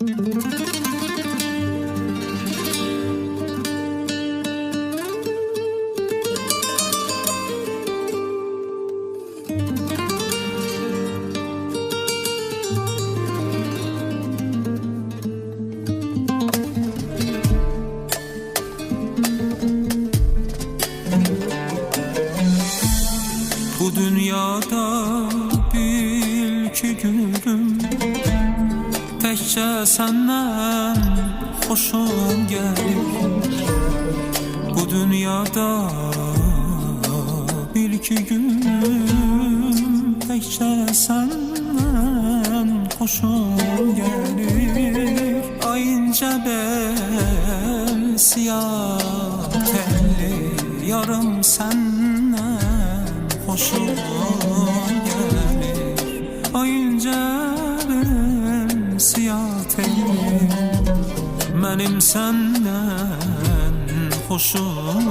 Bu dünyada bil ki gülüm, təkcə səndən xoşum gəlir. Bu dünyada bil ki gülüm, təkcə səndən xoşum gəlir. Ayınca bel siyah telli yarım səndən xoşum gəlir. Ayınca bel siyah telli mənim səndən xoşum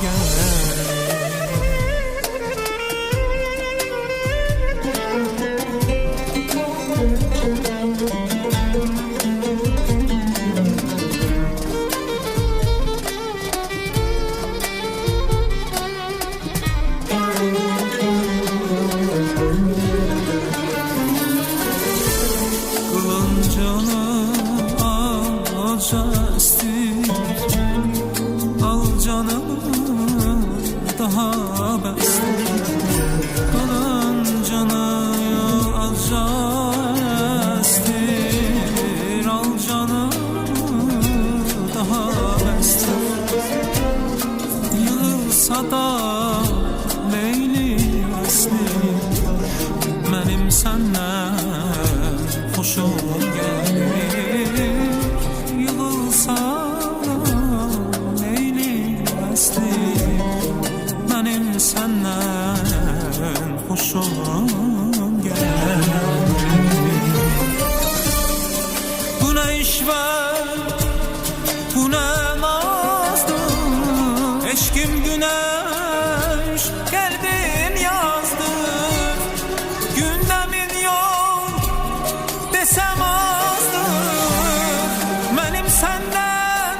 gəlir. Al canımı daha bestir, kalan canı alca estir. Al canımı daha bestir, yığılsa da leyli estir. Mənim səndən xoşum gəlir. Yığılsa mənim səndən xoşum gəlir. Bu nə işvət, bu nə nazdır, eşkim güneş, qəlbim yazdır. Gündəmin yok desəm azdır, mənim səndən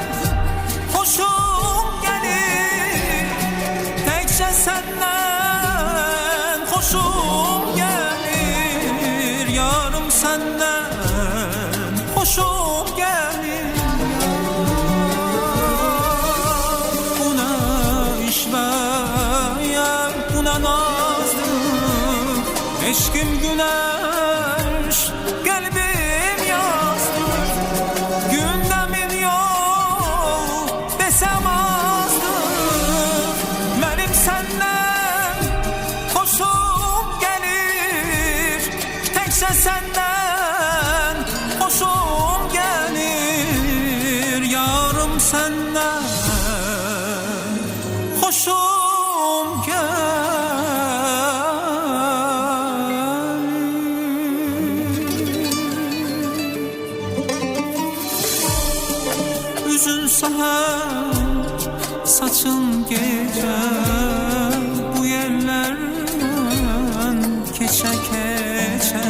xoşum gəlir. Təkcə səndən xoşum gəlir. Yarım səndən xoşum gəlir. Bu nə işvət, bu nə nazdır, eşkim güneş, qəlbim yazdır. Gündəmin yok desəm azdır, mənim səndən xoşum gəlir. Təkcə səndən xoşum gəlir. Yarım səndən xoşum gəlir. Üzün səhər, saçın gecə, bu yerlərdən keçə-keçə.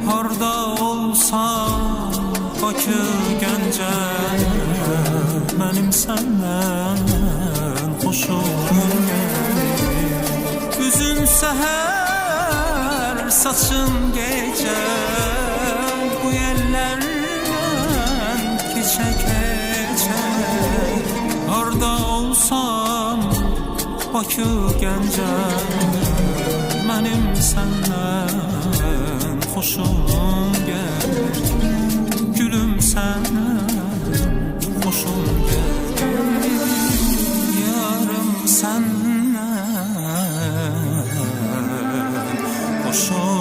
Harda olsan Bakı, Gəncə, mənim səndən xoşum gəlir. Üzün səhər, saçın gecə, bu yerlərdən keçə-keçə. Harda olsam Bakı, Gəncə, mənim səndən xoşum gəlir. Gülüm səndən xoşum gəlir. Yarım səndən xoşum